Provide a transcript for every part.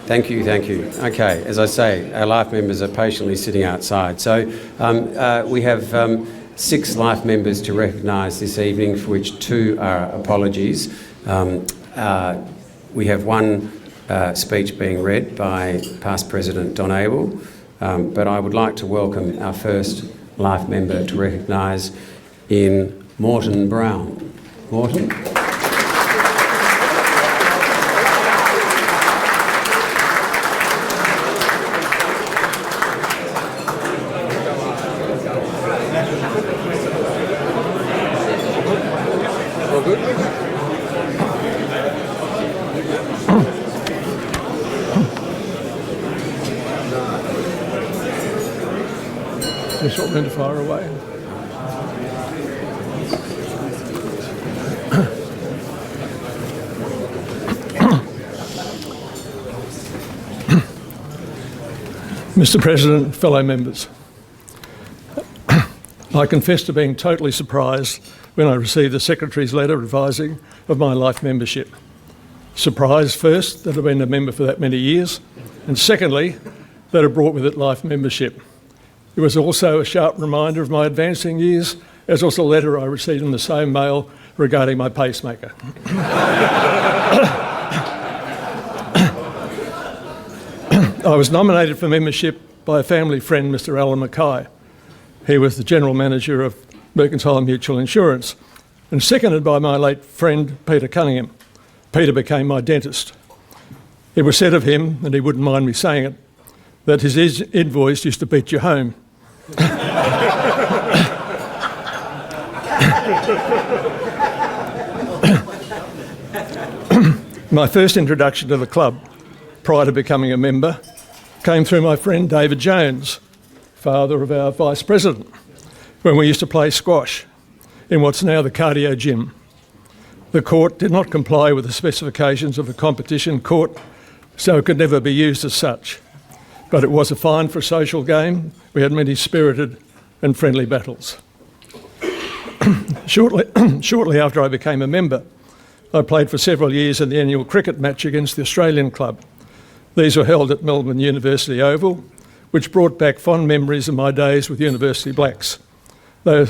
Thank you, thank you. Okay, as I say, our Life members are patiently sitting outside. So we have 6 Life members to recognise this evening, for which 2 are apologies. We have one speech being read by past President Don Abel, but I would like to welcome our first Life member to recognise in Morton Brown. Morton. Just want them to fire away. Mr. President, fellow members, I confess to being totally surprised when I received the Secretary's letter advising of my Life membership. Surprised first that I've been a member for that many years, and secondly, that it brought with it Life membership. It was also a sharp reminder of my advancing years, as was a letter I received in the same mail regarding my pacemaker. I was nominated for membership by a family friend, Mr. Alan Mackay. He was the General Manager of Mercantile Mutual Insurance, and seconded by my late friend, Peter Cunningham. Peter became my dentist. It was said of him, and he wouldn't mind me saying it, that his invoice used to beat you home. My first introduction to the club, prior to becoming a member, came through my friend David Jones, father of our Vice President, when we used to play squash in what's now the cardio gym. The court did not comply with the specifications of the competition court, so it could never be used as such. But it was a fine for a social game. We had many spirited and friendly battles. Shortly after I became a member, I played for several years in the annual cricket match against the Australian club. These were held at Melbourne University Oval, which brought back fond memories of my days with University Blacks. They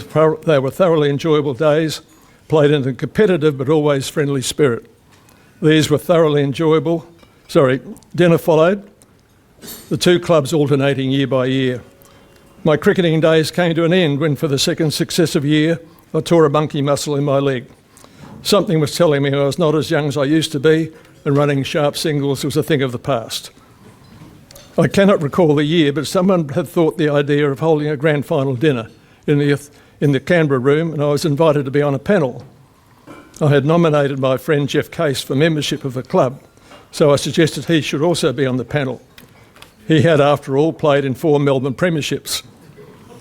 were thoroughly enjoyable days, played in a competitive but always friendly spirit. These were thoroughly enjoyable. Dinner followed, the 2 clubs alternating year by year. My cricketing days came to an end when, for the second successive year, I tore a monkey muscle in my leg. Something was telling me I was not as young as I used to be, and running sharp singles was a thing of the past. I cannot recall the year, but someone had thought the idea of holding a grand final dinner in the Canberra room, and I was invited to be on a panel. I had nominated my friend Jeff Case for membership of the club, so I suggested he should also be on the panel. He had, after all, played in 4 Melbourne premierships,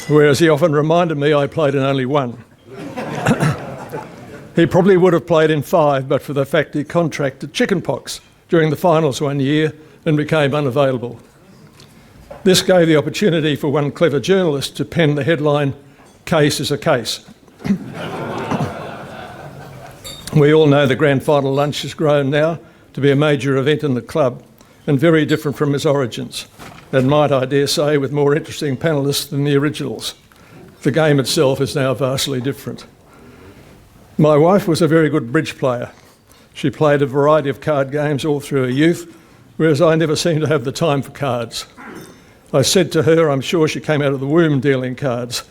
whereas he often reminded me I played in only 1. He probably would have played in 5, but for the fact he contracted chickenpox during the finals one year and became unavailable. This gave the opportunity for one clever journalist to pen the headline, "Case is a case." We all know the grand final lunch has grown now to be a major event in the club and very different from its origins, and might, I dare say, with more interesting panellists than the originals. The game itself is now vastly different. My wife was a very good bridge player. She played a variety of card games all through her youth, whereas I never seemed to have the time for cards. I said to her, I'm sure she came out of the womb dealing cards.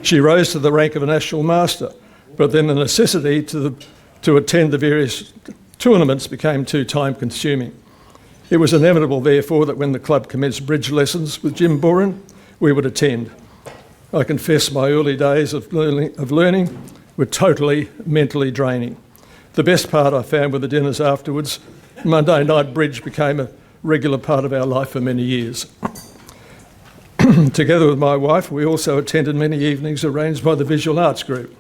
She rose to the rank of a national master, but then the necessity to attend the various tournaments became too time-consuming. It was inevitable, therefore, that when the club commenced bridge lessons with Jim Boren, we would attend. I confess my early days of learning were totally mentally draining. The best part I found were the dinners afterwards. Monday night bridge became a regular part of our life for many years. Together with my wife, we also attended many evenings arranged by the Visual Arts Group.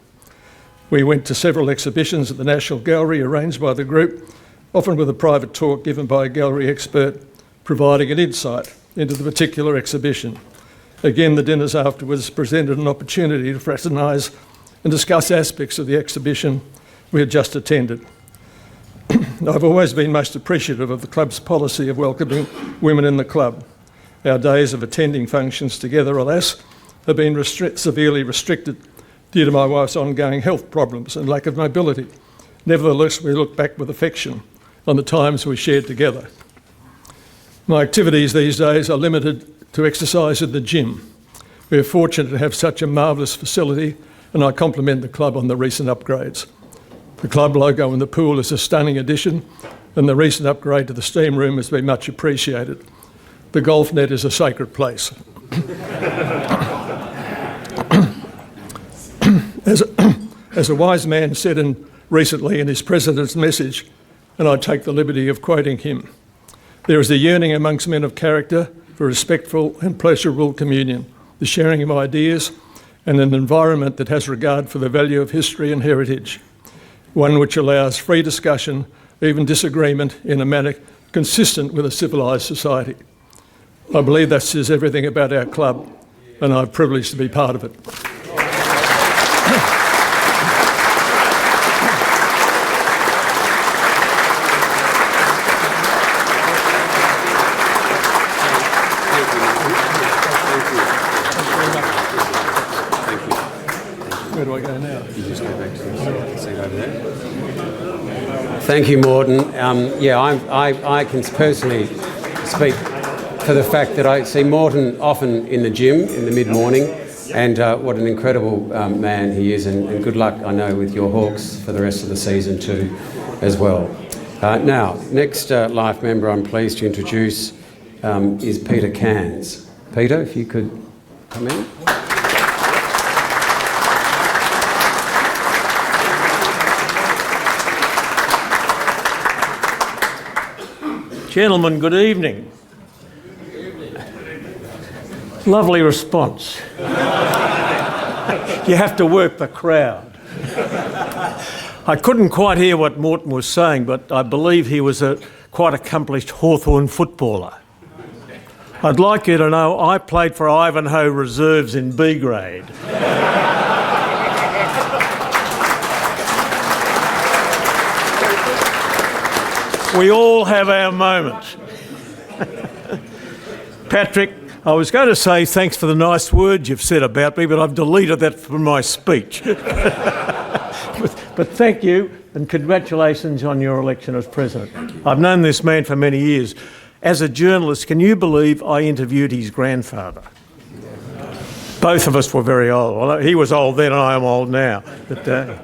We went to several exhibitions at the National Gallery arranged by the group, often with a private talk given by a gallery expert providing an insight into the particular exhibition. Again, the dinners afterwards presented an opportunity to fraternise and discuss aspects of the exhibition we had just attended. I've always been most appreciative of the club's policy of welcoming women in the club. Our days of attending functions together, alas, have been severely restricted due to my wife's ongoing health problems and lack of mobility. Nevertheless, we look back with affection on the times we shared together. My activities these days are limited to exercise at the gym. We are fortunate to have such a marvellous facility, and I compliment the club on the recent upgrades. The club logo in the pool is a stunning addition, and the recent upgrade to the steam room has been much appreciated. The golf net is a sacred place. As a wise man said recently in his president's message, and I take the liberty of quoting him, "There is a yearning amongst men of character for respectful and pleasurable communion, the sharing of ideas, and an environment that has regard for the value of history and heritage, one which allows free discussion, even disagreement, in a manner consistent with a civilised society." I believe that says everything about our club, and I'm privileged to be part of it. Where do I go now? You just go back to the seat over there. Thank you, Morton. I can personally speak for the fact that I see Morton often in the gym in the mid-morning, and what an incredible man he is, and good luck, I know, with your Hawks for the rest of the season too, as well. Now, next Life member I'm pleased to introduce is Peter Cairns. Peter, if you could come in. Gentlemen, good evening. Lovely response. You have to work the crowd. I couldn't quite hear what Morton was saying, but I believe he was a quite accomplished Hawthorn footballer. I'd like you to know I played for Ivanhoe Reserves in B grade. We all have our moments. Patrick, I was going to say thanks for the nice words you've said about me, but I've deleted that from my speech. But thank you, and congratulations on your election as President. I've known this man for many years. As a journalist, can you believe I interviewed his grandfather? Both of us were very old. Well, he was old then and I am old now. But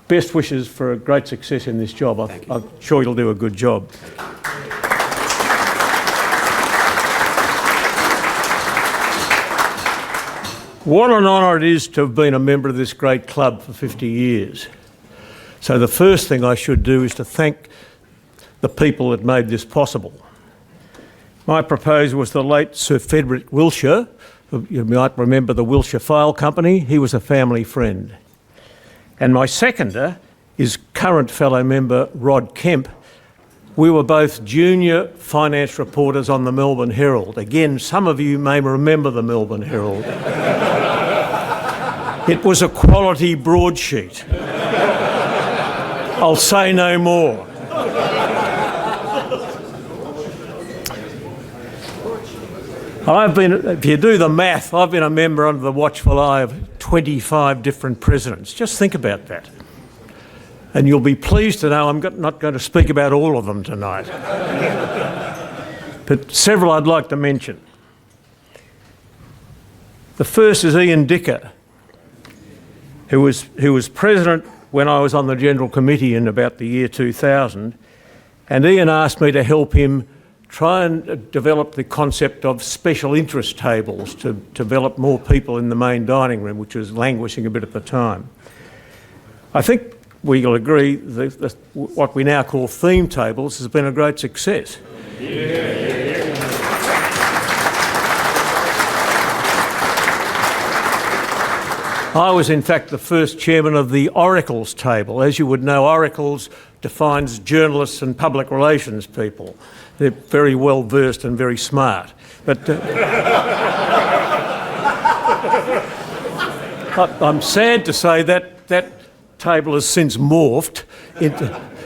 best wishes for a great success in this job. I'm sure you'll do a good job. What an honour it is to have been a member of this great club for 50 years. So the first thing I should do is to thank the people that made this possible. My proposer was the late Sir Frederick Wilshire. You might remember the Wilshire File Company. He was a family friend. And my seconder is current fellow member Rod Kemp. We were both junior finance reporters on the Melbourne Herald. Again, some of you may remember the Melbourne Herald. It was a quality broadsheet. I'll say no more. If you do the math, I've been a member under the watchful eye of 25 different presidents. Just think about that. And you'll be pleased to know I'm not going to speak about all of them tonight. But several I'd like to mention. The first is Ian Dicker, who was president when I was on the General Committee in about the year 2000. And Ian asked me to help him try and develop the concept of special interest tables to develop more people in the main dining room, which was languishing a bit at the time. I think we'll agree that what we now call theme tables has been a great success. I was in fact the first chairman of the Oracles table. As you would know, Oracles defines journalists and public relations people. They're very well versed and very smart. But I'm sad to say that that table has since morphed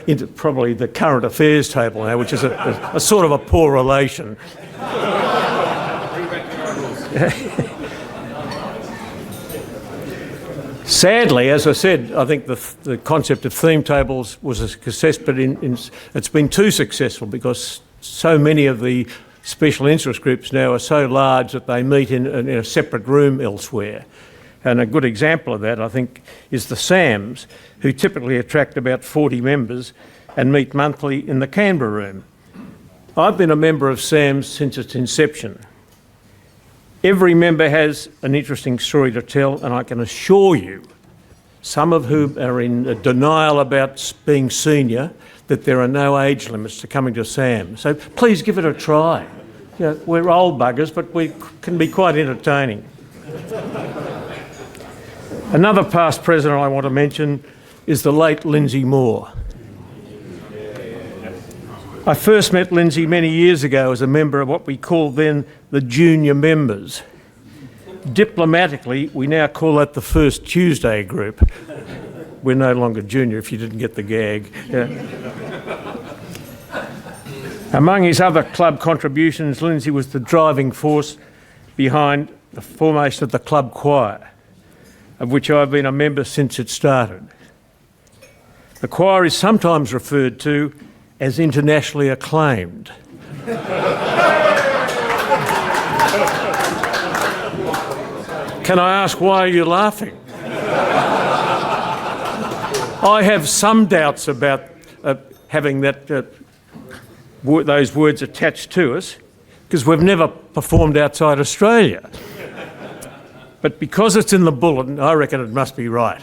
into probably the current affairs table now, which is a sort of a poor relation. Sadly, as I said, I think the concept of theme tables was a success, but it's been too successful because so many of the special interest groups now are so large that they meet in a separate room elsewhere. And a good example of that, I think, is the SAMs, who typically attract about 40 members and meet monthly in the Canberra room. I've been a member of SAMs since its inception. Every member has an interesting story to tell, and I can assure you, some of whom are in denial about being senior, that there are no age limits to coming to SAM. So please give it a try. You know, we're old buggers, but we can be quite entertaining. Another past president I want to mention is the late Lindsay Moore. I first met Lindsay many years ago as a member of what we called then the junior members. Diplomatically, we now call that the First Tuesday group. We're no longer junior, if you didn't get the gag. Yeah. Among his other club contributions, Lindsay was the driving force behind the formation of the club choir, of which I've been a member since it started. The choir is sometimes referred to as internationally acclaimed. Can I ask, why are you laughing? I have some doubts about having those words attached to us, because we've never performed outside Australia. But because it's in the bulletin, I reckon it must be right.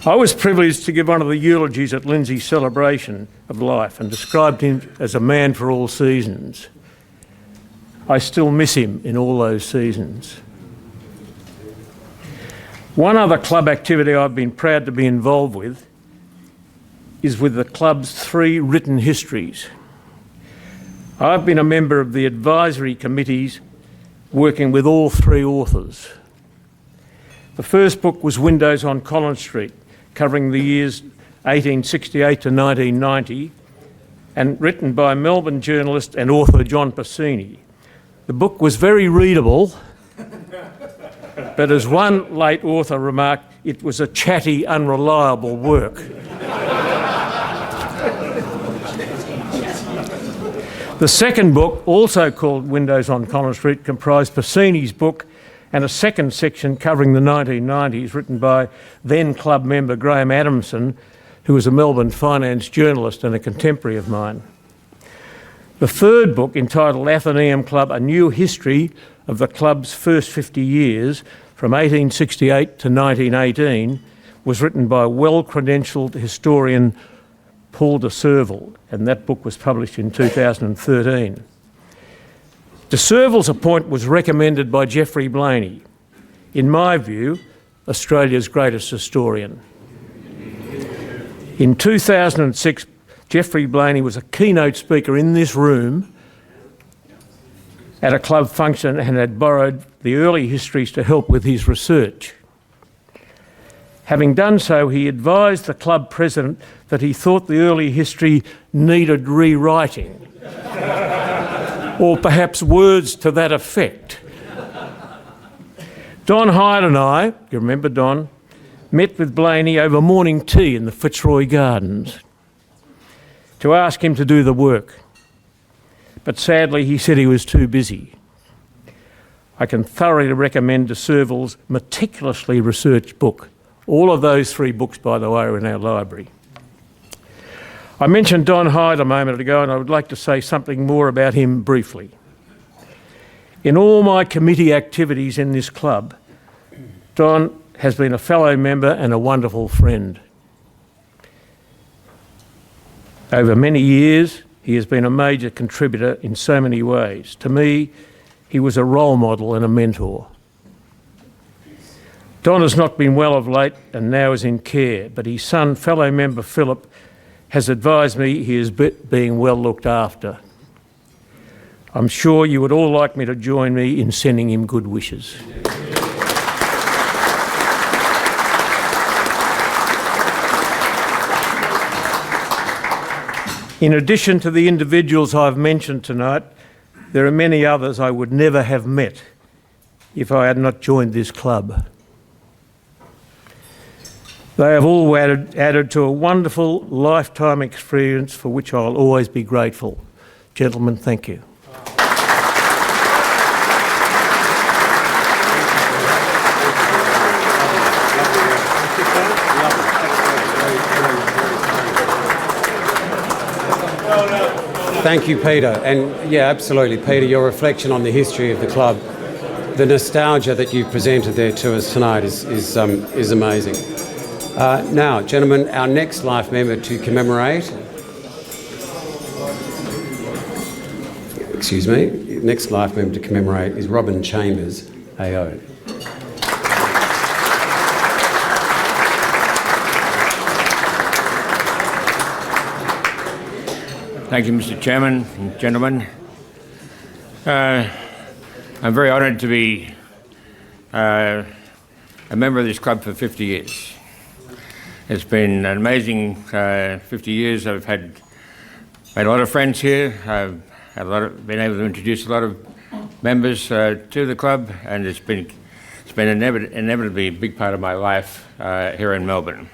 I was privileged to give one of the eulogies at Lindsay's celebration of life and described him as a man for all seasons. I still miss him in all those seasons. One other club activity I've been proud to be involved with is with the club's 3 written histories. I've been a member of the advisory committees working with all 3 authors. The first book was Windows on Collins Street, covering the years 1868 to 1990, and written by Melbourne journalist and author John Pacini. The book was very readable, but as one late author remarked, it was a chatty, unreliable work. The second book, also called Windows on Collins Street, comprised Pacini's book and a second section covering the 1990s, written by then club member Graham Adamson, who was a Melbourne finance journalist and a contemporary of mine. The third book, entitled Athenaeum Club, A New History of the Club's First 50 Years, from 1868 to 1918, was written by well-credentialed historian Paul de Serval, and that book was published in 2013. De Serval's appointment was recommended by Geoffrey Blainey, in my view, Australia's greatest historian. In 2006, Geoffrey Blainey was a keynote speaker in this room at a club function and had borrowed the early histories to help with his research. Having done so, he advised the club president that he thought the early history needed rewriting, or perhaps words to that effect. Don Hyde and I, you remember Don, met with Blainey over morning tea in the Fitzroy Gardens to ask him to do the work. But sadly, he said he was too busy. I can thoroughly recommend de Serval's meticulously researched book. All of those 3 books, by the way, are in our library. I mentioned Don Hyde a moment ago, and I would like to say something more about him briefly. In all my committee activities in this club, Don has been a fellow member and a wonderful friend. Over many years, he has been a major contributor in so many ways. To me, he was a role model and a mentor. Don has not been well of late and now is in care, but his son, fellow member Philip, has advised me he is being well looked after. I'm sure you would all like me to join me in sending him good wishes. In addition to the individuals I've mentioned tonight, there are many others I would never have met if I had not joined this club. They have all added to a wonderful lifetime experience for which I'll always be grateful. Gentlemen, thank you. Thank you, Peter. And yeah, absolutely, Peter, your reflection on the history of the club, the nostalgia that you've presented there to us tonight is amazing. Now, gentlemen, our next life member to commemorate, next life member to commemorate is Robin Chambers, AO. Thank you, Mr. Chairman and gentlemen. I'm very honoured to be a member of this club for 50 years. It's been an amazing 50 years. I've made a lot of friends here. I've been able to introduce a lot of members to the club, and it's been inevitably a big part of my life here in Melbourne.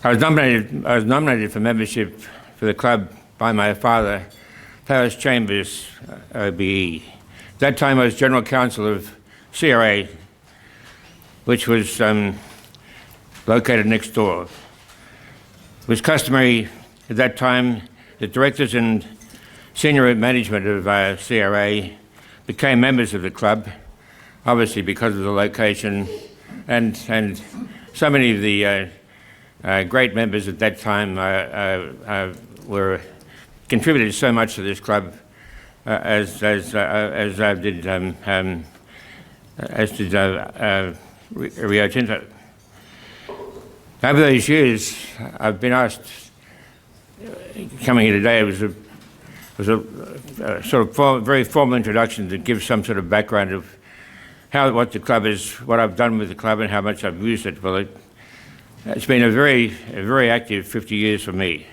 I was nominated for membership for the club by my father, Paris Chambers, OBE. At that time I was General Counsel of CRA, which was located next door. It was customary at that time that directors and senior management of CRA became members of the club, obviously because of the location, and so many of the great members at that time were contributed so much to this club as did Rio Tinto. Over those years, I've been asked, coming here today, was a sort of very formal introduction to give some sort of background of what the club is, what I've done with the club, and how much I've used it. Well, it's been a very active 50 years for me.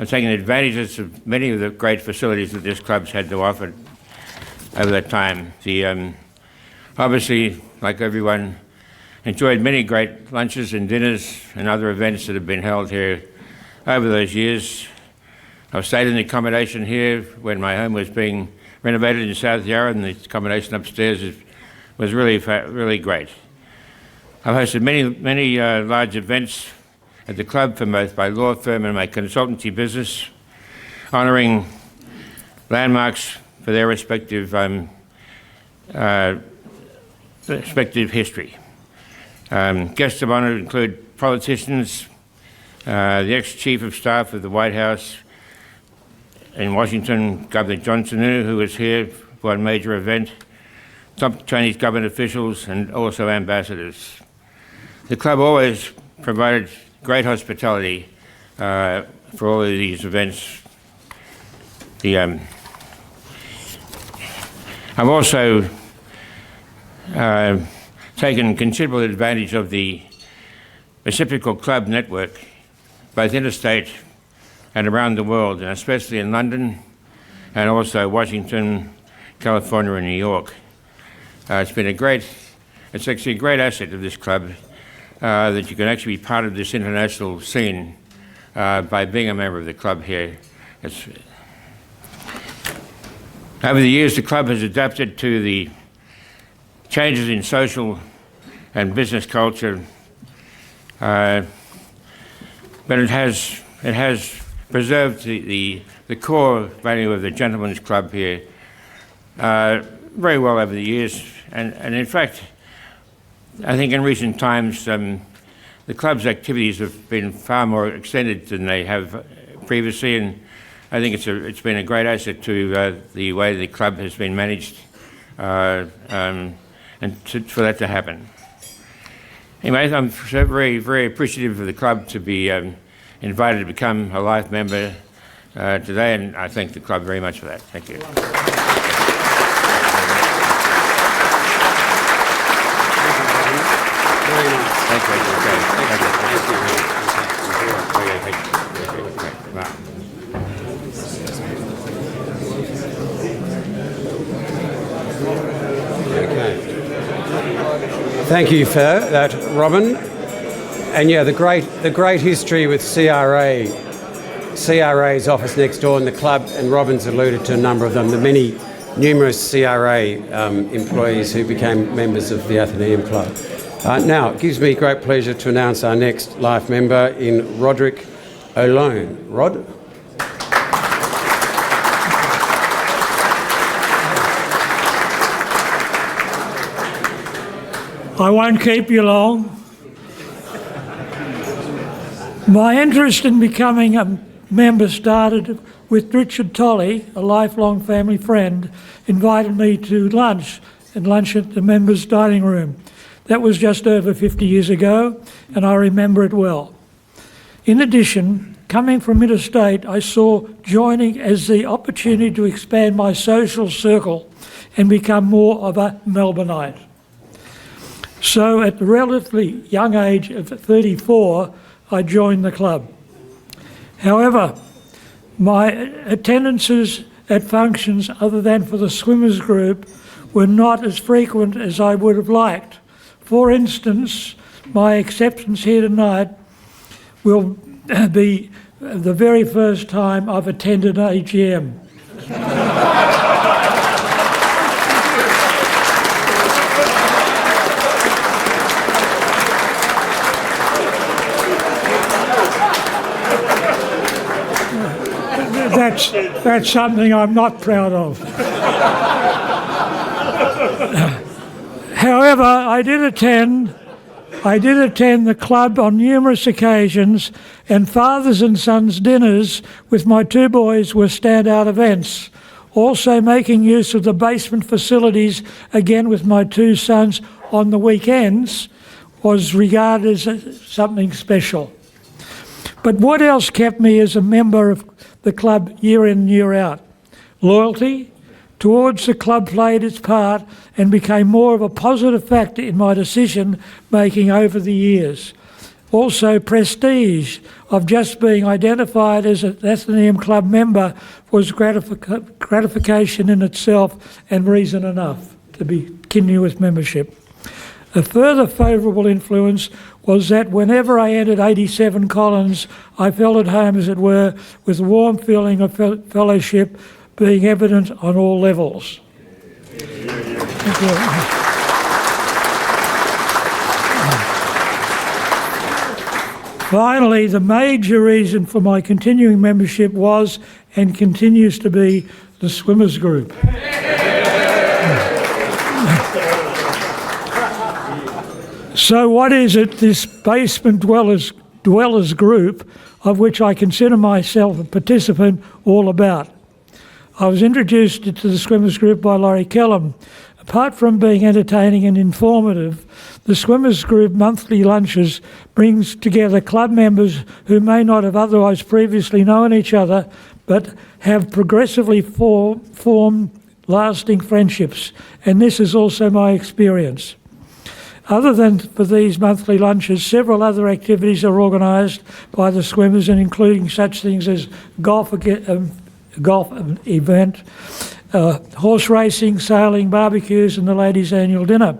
I've taken advantages of many of the great facilities that this club's had to offer over that time. Obviously, like everyone, enjoyed many great lunches and dinners and other events that have been held here over those years. I've stayed in the accommodation here when my home was being renovated in South Yarra, and the accommodation upstairs was really great. I've hosted many large events at the club for both my law firm and my consultancy business, honouring landmarks for their respective history. Guests of honour include politicians, the ex-Chief of Staff of the White House in Washington, Governor John Sununu, who was here for a major event, top Chinese government officials, and also ambassadors. The club always provided great hospitality for all of these events. I've also taken considerable advantage of the reciprocal club network, both interstate and around the world, and especially in London and also Washington, California, and New York. It's actually a great asset of this club that you can actually be part of this international scene by being a member of the club here. Over the years, the club has adapted to the changes in social and business culture, but it has preserved the core value of the gentlemen's club here very well over the years, and in fact, I think in recent times the club's activities have been far more extended than they have previously, and I think it's been a great asset to the way the club has been managed, and for that to happen. Anyway, I'm so very appreciative of the club to be invited to become a life member today, and I thank the club very much for that. Thank you. Thank you for that, Robin. And yeah, the great history with CRA's office next door in the club, and Robin's alluded to a number of them, the numerous CRA employees who became members of the Athenaeum Club. Now, it gives me great pleasure to announce our next life member in Roderick O'Lone. Rod? I won't keep you long. My interest in becoming a member started with Richard Tolley, a lifelong family friend, invited me to lunch at the members' dining room. That was just over 50 years ago, and I remember it well. In addition, coming from interstate, I saw joining as the opportunity to expand my social circle and become more of a Melbourneite. So at the relatively young age of 34, I joined the club. However, my attendances at functions other than for the swimmers group were not as frequent as I would have liked. For instance, my acceptance here tonight will be the very first time I've attended an AGM. That's something I'm not proud of. However, I did attend the club on numerous occasions, and fathers and sons dinners with my two boys were standout events. Also making use of the basement facilities, again with my two sons on the weekends, was regarded as something special. But what else kept me as a member of the club year in, year out? Loyalty towards the club played its part and became more of a positive factor in my decision making over the years. Also, prestige of just being identified as an Athenaeum Club member was gratification in itself and reason enough to continue with membership. A further favourable influence was that whenever I entered 87 Collins, I felt at home, as it were, with a warm feeling of fellowship being evident on all levels. Thank you. Finally, the major reason for my continuing membership was and continues to be the swimmers group. So what is it, this basement dwellers group, of which I consider myself a participant, all about? I was introduced to the swimmers group by Laurie Kellum. Apart from being entertaining and informative, the swimmers group monthly lunches brings together club members who may not have otherwise previously known each other, but have progressively formed lasting friendships, and this is also my experience. Other than for these monthly lunches, several other activities are organised by the swimmers, and including such things as golf event, horse racing, sailing, barbecues and the ladies' annual dinner.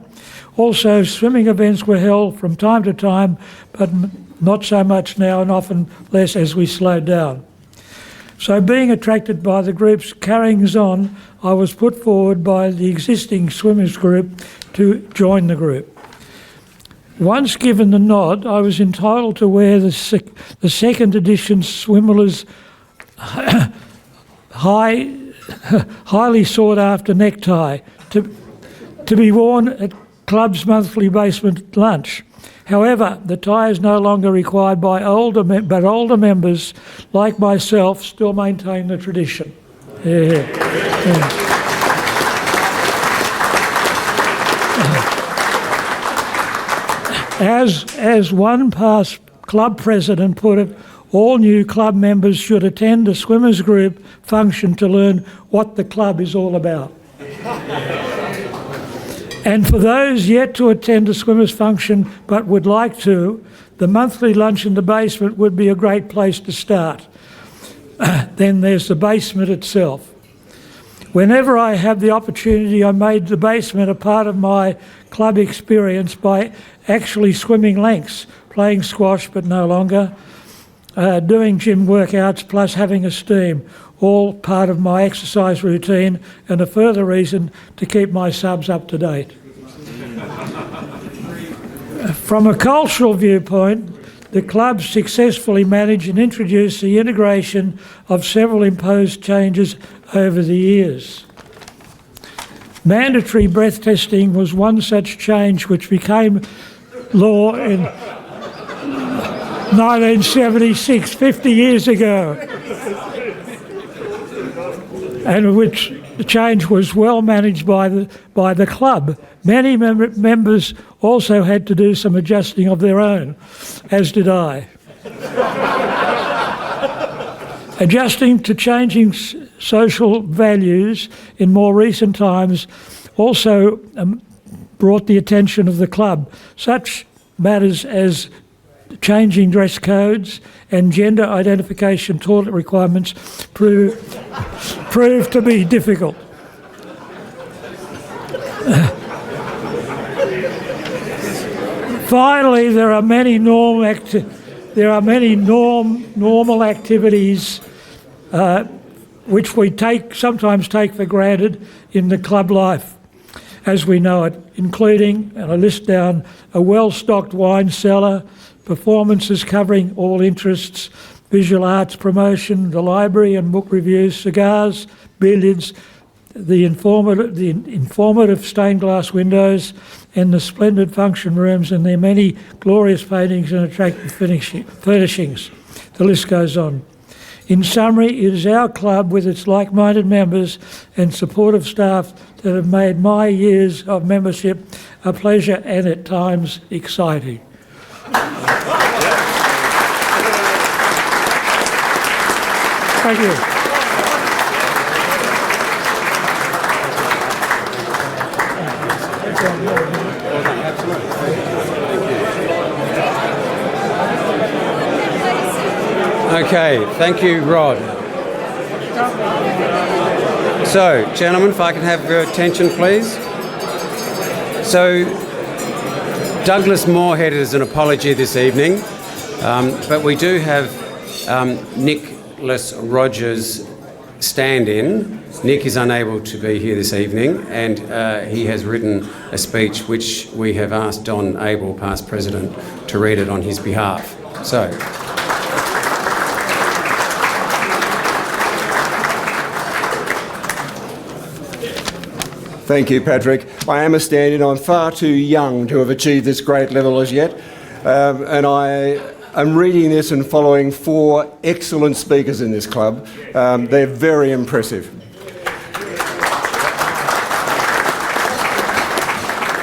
Also, swimming events were held from time to time, but not so much now and often less as we slowed down. So being attracted by the group's carryings on, I was put forward by the existing swimmers group to join the group. Once given the nod, I was entitled to wear the second edition Swimmer's highly sought after necktie to be worn at club's monthly basement lunch. However, the tie is no longer required by older members like myself still maintain the tradition. Yeah. As one past club president put it, all new club members should attend a swimmers group function to learn what the club is all about. And for those yet to attend a swimmers function but would like to, the monthly lunch in the basement would be a great place to start. Then there's the basement itself. Whenever I have the opportunity, I made the basement a part of my club experience by actually swimming lengths, playing squash but no longer, doing gym workouts plus having a steam, all part of my exercise routine and a further reason to keep my subs up to date. From a cultural viewpoint, the club successfully managed and introduced the integration of several imposed changes over the years. Mandatory breath testing was one such change which became law in 1976, 50 years ago, and which the change was well managed by the club. Many members also had to do some adjusting of their own, as did I. Adjusting to changing social values in more recent times also brought the attention of the club. Such matters as changing dress codes and gender identification toilet requirements proved to be difficult. Finally, there are many normal activities which we sometimes take for granted in the club life as we know it, including, and I list down, a well-stocked wine cellar, performances covering all interests, visual arts promotion, the library and book reviews, cigars, billiards, the informative stained glass windows and the splendid function rooms and their many glorious paintings and attractive furnishings. The list goes on. In summary, it is our club with its like-minded members and supportive staff that have made my years of membership a pleasure and at times exciting. Thank you. Okay, thank you, Rod. So, gentlemen, if I can have your attention, please. So, Douglas Moorhead is an apology this evening, but we do have Nicholas Rogers stand-in. Nick is unable to be here this evening, and he has written a speech which we have asked Don Abel, past president, to read it on his behalf. So. Thank you, Patrick. I am a stand-in. I'm far too young to have achieved this great level as yet. And I am reading this and following 4 excellent speakers in this club. They're very impressive.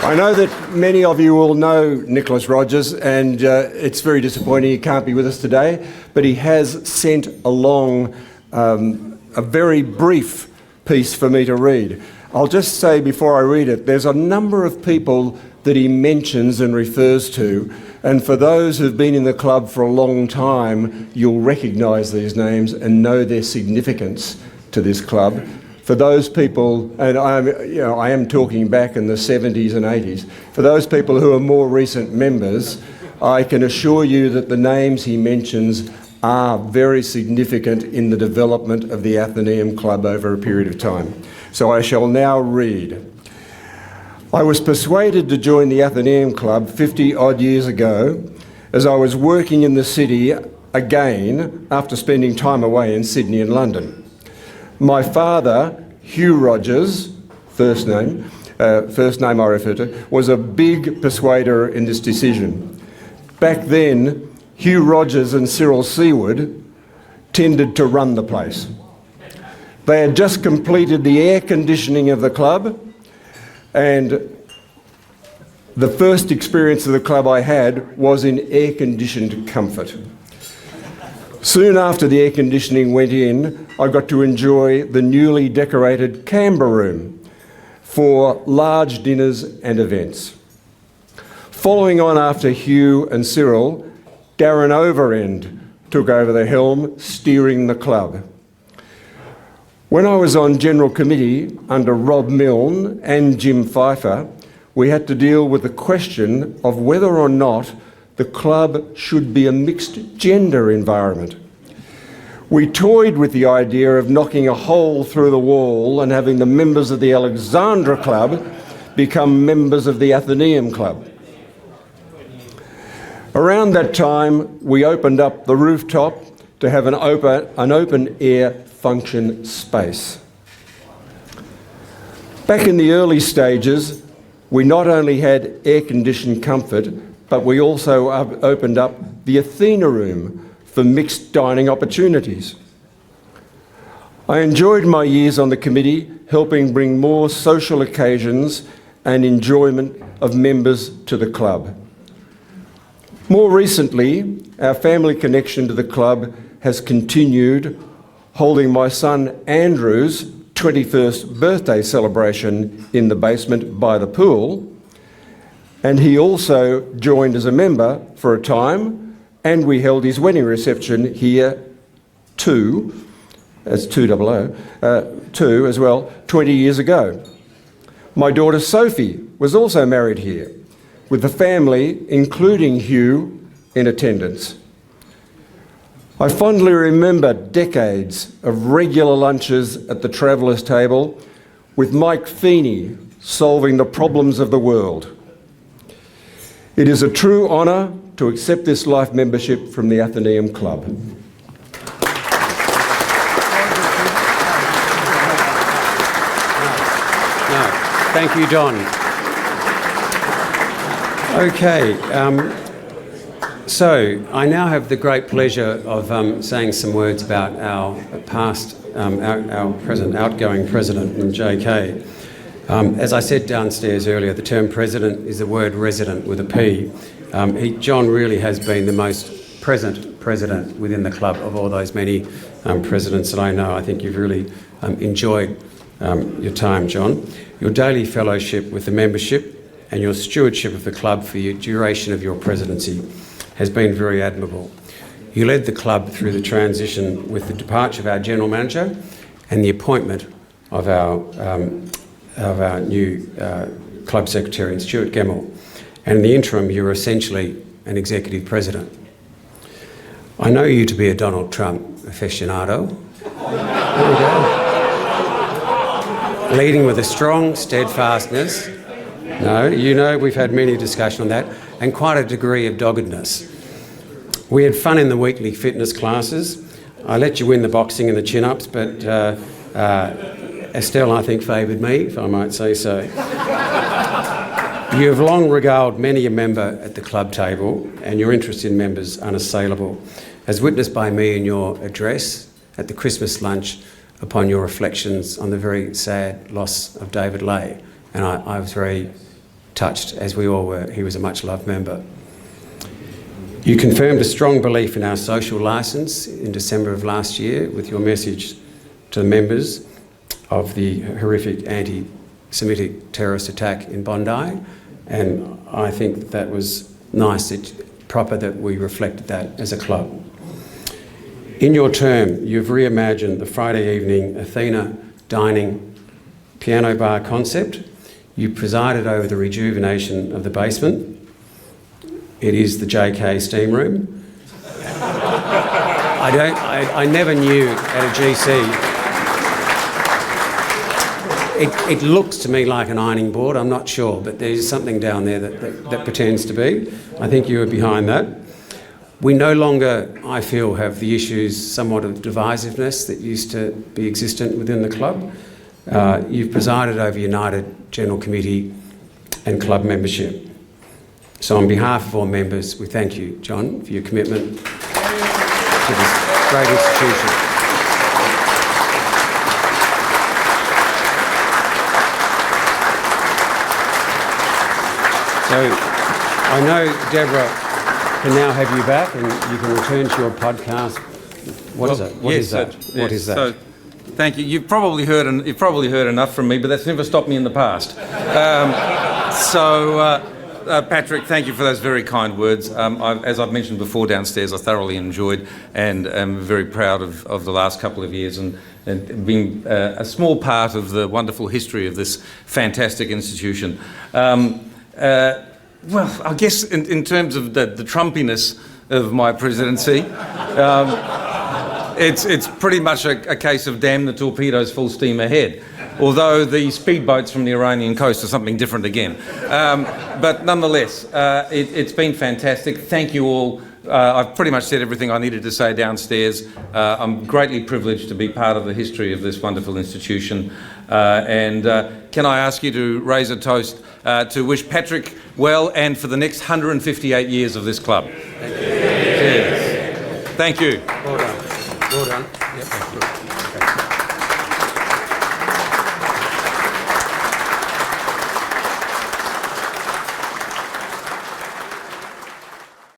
I know that many of you will know Nicholas Rogers, and it's very disappointing he can't be with us today, but he has sent along a very brief piece for me to read. I'll just say before I read it, there's a number of people that he mentions and refers to, and for those who've been in the club for a long time, you'll recognise these names and know their significance to this club. For those people, and I am talking back in the 70s and 80s, for those people who are more recent members, I can assure you that the names he mentions are very significant in the development of the Athenaeum Club over a period of time. So I shall now read. I was persuaded to join the Athenaeum Club 50 odd years ago as I was working in the city again after spending time away in Sydney and London. My father, Hugh Rogers, first name I refer to, was a big persuader in this decision. Back then, Hugh Rogers and Cyril Seward tended to run the place. They had just completed the air conditioning of the club, and the first experience of the club I had was in air-conditioned comfort. Soon after the air conditioning went in, I got to enjoy the newly decorated Canberra room for large dinners and events. Following on after Hugh and Cyril, Darren Overend took over the helm, steering the club. When I was on General Committee under Rob Milne and Jim Pfeiffer, we had to deal with the question of whether or not the club should be a mixed gender environment. We toyed with the idea of knocking a hole through the wall and having the members of the Alexandra Club become members of the Athenaeum Club. Around that time, we opened up the rooftop to have an open-air function space. Back in the early stages, we not only had air-conditioned comfort, but we also opened up the Athena Room for mixed dining opportunities. I enjoyed my years on the committee, helping bring more social occasions and enjoyment of members to the club. More recently, our family connection to the club has continued, holding my son Andrew's 21st birthday celebration in the basement by the pool, and he also joined as a member for a time, and we held his wedding reception here too, as 200, too as well, 20 years ago. My daughter Sophie was also married here, with the family, including Hugh, in attendance. I fondly remember decades of regular lunches at the Travellers' Table with Mike Feeney solving the problems of the world. It is a true honour to accept this life membership from the Athenaeum Club. Thank you, Don. Okay, so I now have the great pleasure of saying some words about our past, our present outgoing president, JK. As I said downstairs earlier, the term president is the word resident with a P. John really has been the most present president within the club of all those many presidents that I know. I think you've really enjoyed your time, John. Your daily fellowship with the membership and your stewardship of the club for the duration of your presidency has been very admirable. You led the club through the transition with the departure of our general manager and the appointment of our new club secretary, Stuart Gemmell. And in the interim, you were essentially an executive president. I know you to be a Donald Trump aficionado. There we go. Leading with a strong steadfastness. No, you know we've had many discussions on that, and quite a degree of doggedness. We had fun in the weekly fitness classes. I let you win the boxing and the chin-ups, but Estelle, I think, favoured me, if I might say so. You have long regaled many a member at the club table, and your interest in members unassailable, as witnessed by me in your address at the Christmas lunch upon your reflections on the very sad loss of David Lay. And I was very touched, as we all were. He was a much-loved member. You confirmed a strong belief in our social licence in December of last year with your message to the members of the horrific anti-Semitic terrorist attack in Bondi, and I think that was nice, proper that we reflected that as a club. In your term, you've reimagined the Friday evening Athena dining piano bar concept. You presided over the rejuvenation of the basement. It is the JK steam room. I never knew at a GC. It looks to me like an ironing board, I'm not sure, but there's something down there that pretends to be. I think you were behind that. We no longer, I feel, have the issues somewhat of divisiveness that used to be existent within the club. You've presided over United General Committee and club membership. So on behalf of all members, we thank you, John, for your commitment to this great institution. So I know Deborah can now have you back and you can return to your podcast. What is it? What is that? So, thank you. You've probably heard Patrick, thank you for those very kind words. As I've mentioned before downstairs, I thoroughly enjoyed and am very proud of the last couple of years and being a small part of the wonderful history of this fantastic institution. Well, I guess in terms of the Trumpiness of my presidency, it's pretty much a case of damn the torpedoes, full steam ahead. Although the speedboats from the Iranian coast are something different again. But nonetheless, it's been fantastic. Thank you all. I've pretty much said everything I needed to say downstairs. I'm greatly privileged to be part of the history of this wonderful institution. And can I ask you to raise a toast to wish Patrick well and for the next 158 years of this club. Thank you. Cheers. Thank you. Well done. Well done. Yep.